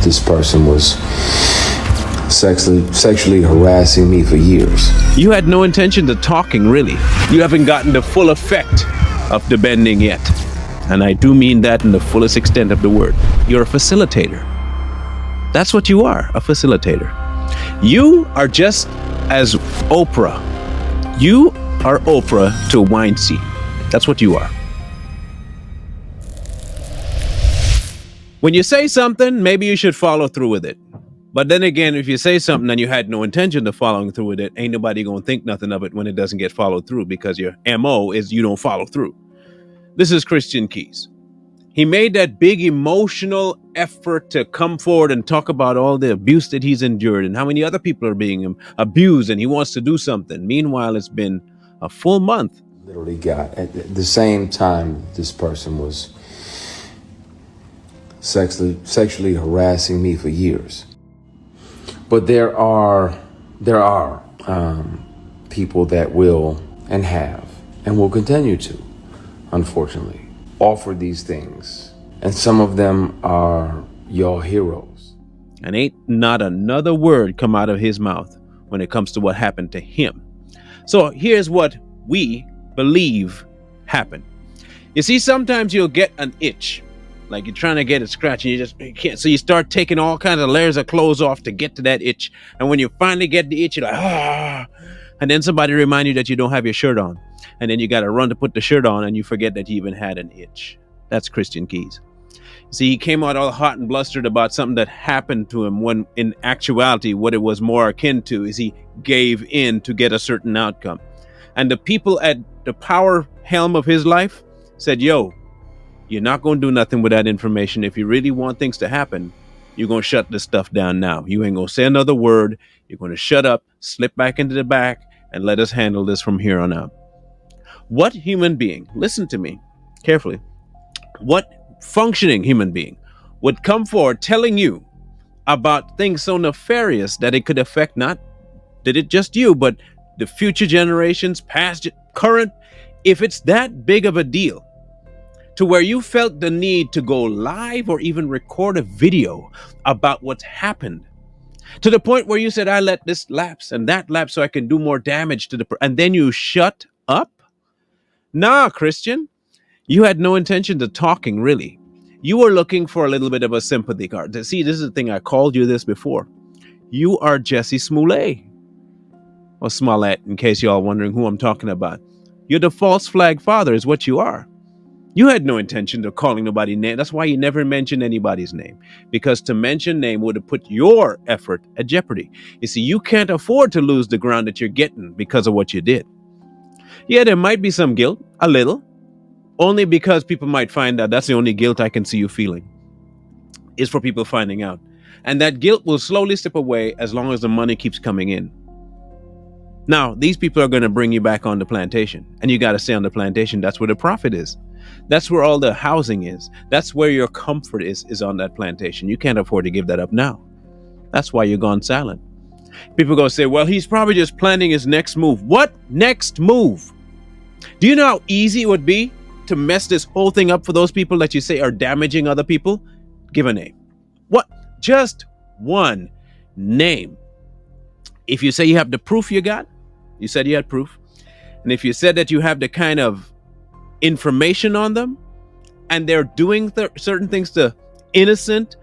this person was sexually harassing me for years. You had no intention of talking, really. You haven't gotten the full effect of the bending yet. And I do mean that in the fullest extent of the word. You're a facilitator. That's what you are, a facilitator. You are just as Oprah. You are Oprah to Weinstein. That's what you are. When you say something, maybe you should follow through with it. But then again, if you say something and you had no intention of following through with it, ain't nobody gonna think nothing of it when it doesn't get followed through, because your MO is you don't follow through. This is Christian Keys. He made that big emotional effort to come forward and talk about all the abuse that he's endured and how many other people are being abused, and he wants to do something. Meanwhile, it's been a full month. Literally got at the same time this person was sexually harassing me for years. But there are people that will and have and will continue to, unfortunately, offer these things. And some of them are your heroes. And ain't not another word come out of his mouth when it comes to what happened to him. So here's what we believe happened. You see, sometimes you'll get an itch. Like you're trying to get it scratched and you can't. So you start taking all kinds of layers of clothes off to get to that itch. And when you finally get the itch, you're like, ah. And then somebody remind you that you don't have your shirt on. And then you got to run to put the shirt on and you forget that you even had an itch. That's Christian Keys. See, he came out all hot and blustered about something that happened to him when in actuality, what it was more akin to is he gave in to get a certain outcome. And the people at the power helm of his life said, yo, you're not going to do nothing with that information. If you really want things to happen, you're going to shut this stuff down now. You ain't going to say another word. You're going to shut up, slip back into the back, and let us handle this from here on out. What human being, listen to me carefully, what functioning human being would come forward telling you about things so nefarious that it could affect not did it just you, but the future generations, past, current, if it's that big of a deal, to where you felt the need to go live or even record a video about what's happened, to the point where you said, I let this lapse and that lapse so I can do more damage to and then you shut up? Nah, Christian, you had no intention of talking, really. You were looking for a little bit of a sympathy card. See, this is the thing, I called you this before. You are Jesse Smollett, or Smollett, in case y'all wondering who I'm talking about. You're the false flag father is what you are. You had no intention of calling nobody name. That's why you never mentioned anybody's name, because to mention name would have put your effort at jeopardy. You see, you can't afford to lose the ground that you're getting because of what you did. Yeah, there might be some guilt, a little, only because people might find out. That's the only guilt I can see you feeling, is for people finding out. And that guilt will slowly slip away as long as the money keeps coming in. Now, these people are going to bring you back on the plantation, and you got to stay on the plantation. That's where the profit is. That's where all the housing is. That's where your comfort is on that plantation. You can't afford to give that up now. That's why you're gone silent. People go say, well, he's probably just planning his next move. What next move? Do you know how easy it would be to mess this whole thing up for those people that you say are damaging other people? Give a name. What? Just one name. If you say you have the proof you got, you said you had proof. And if you said that you have the kind of information on them and they're doing certain things to innocent,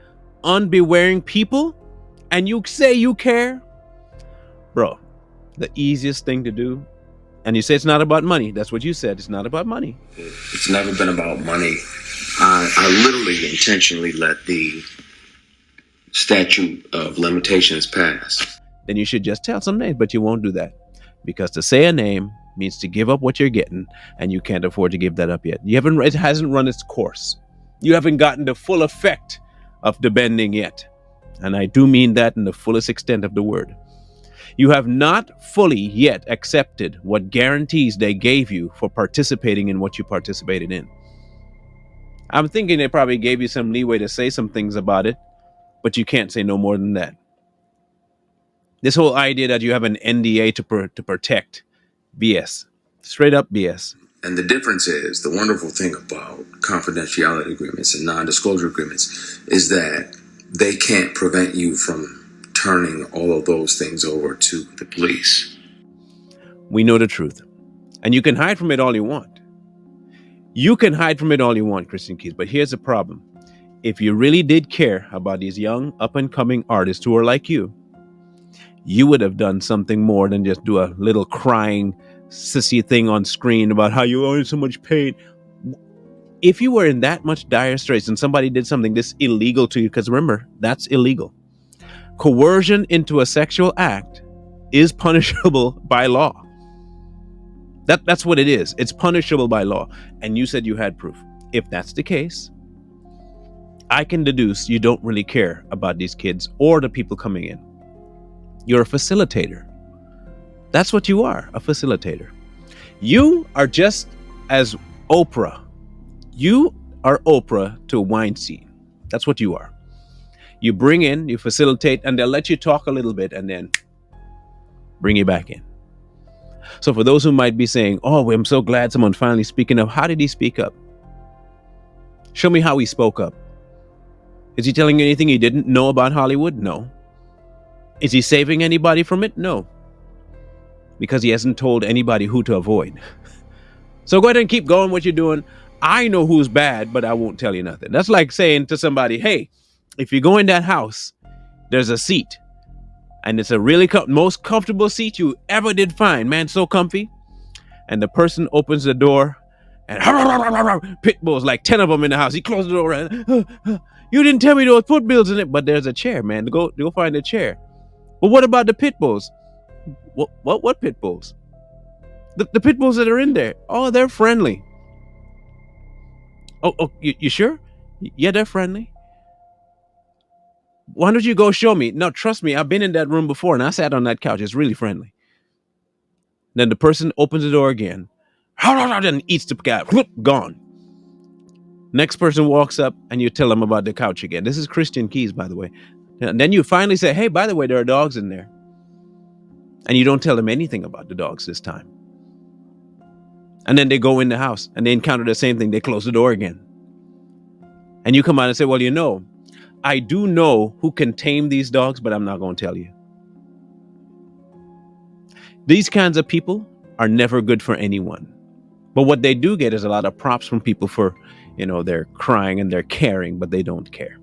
unbewaring people, and you say you care, bro, the easiest thing to do, and you say it's not about money. That's what you said. It's not about money. It's never been about money. I literally intentionally let the statute of limitations pass. Then you should just tell some names, but you won't do that, because to say a name means to give up what you're getting, and you can't afford to give that up yet. It hasn't run its course. You haven't gotten the full effect of the bending yet. And I do mean that in the fullest extent of the word. You have not fully yet accepted what guarantees they gave you for participating in what you participated in. I'm thinking they probably gave you some leeway to say some things about it, but you can't say no more than that. This whole idea that you have an NDA to protect, BS. Straight up BS. And the difference is, the wonderful thing about confidentiality agreements and non-disclosure agreements is that they can't prevent you from turning all of those things over to the police. We know the truth. And you can hide from it all you want. You can hide from it all you want, Christian Keys. But here's the problem. If you really did care about these young up-and-coming artists who are like you would have done something more than just do a little crying sissy thing on screen about how you are in so much pain. If you were in that much dire straits and somebody did something this illegal to you, because remember, that's illegal. Coercion into a sexual act is punishable by law. That's what it is. It's punishable by law. And you said you had proof. If that's the case, I can deduce you don't really care about these kids or the people coming in. You're a facilitator. That's what you are, a facilitator. You are just as Oprah. You are Oprah to Weinstein. That's what you are. You bring in, you facilitate, and they'll let you talk a little bit and then bring you back in. So for those who might be saying, oh, I'm so glad someone finally speaking up. How did he speak up? Show me how he spoke up. Is he telling you anything you didn't know about Hollywood? No. Is he saving anybody from it? No. Because he hasn't told anybody who to avoid. So go ahead and keep going what you're doing. I know who's bad, but I won't tell you nothing. That's like saying to somebody, hey, if you go in that house, there's a seat. And it's a really most comfortable seat you ever did find. Man, so comfy. And the person opens the door and pit bulls, like 10 of them in the house. He closed the door and you didn't tell me there was put bills in it, but there's a chair, man. Go find a chair. But what about the pit bulls? What pit bulls? The pit bulls that are in there. Oh, they're friendly. Oh, you sure? Yeah, they're friendly. Why don't you go show me? No, trust me, I've been in that room before and I sat on that couch. It's really friendly. Then the person opens the door again and eats the cat. Gone. Next person walks up and you tell them about the couch again. This is Christian Keys, by the way. And then you finally say, hey, by the way, there are dogs in there. And you don't tell them anything about the dogs this time. And then they go in the house and they encounter the same thing. They close the door again. And you come out and say, well, I do know who can tame these dogs, but I'm not going to tell you. These kinds of people are never good for anyone. But what they do get is a lot of props from people for, they're crying and they're caring, but they don't care.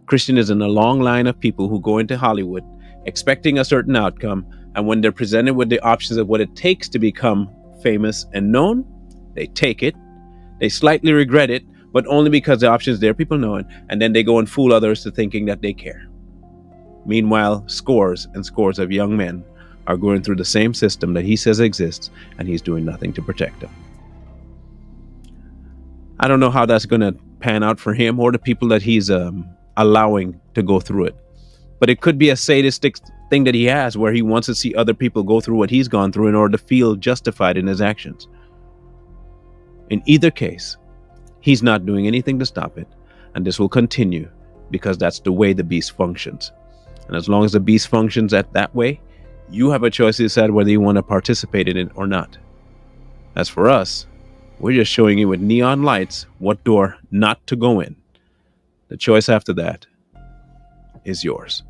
Christian is in a long line of people who go into Hollywood expecting a certain outcome. And when they're presented with the options of what it takes to become famous and known, they take it. They slightly regret it, but only because the options there, people know it. And then they go and fool others to thinking that they care. Meanwhile, scores and scores of young men are going through the same system that he says exists, and he's doing nothing to protect them. I don't know how that's going to pan out for him or the people that he's allowing to go through it. But it could be a sadistic thing that he has where he wants to see other people go through what he's gone through in order to feel justified in his actions. In either case, he's not doing anything to stop it. And this will continue because that's the way the beast functions. And as long as the beast functions that way, you have a choice to decide whether you want to participate in it or not. As for us, we're just showing you with neon lights what door not to go in. The choice after that is yours.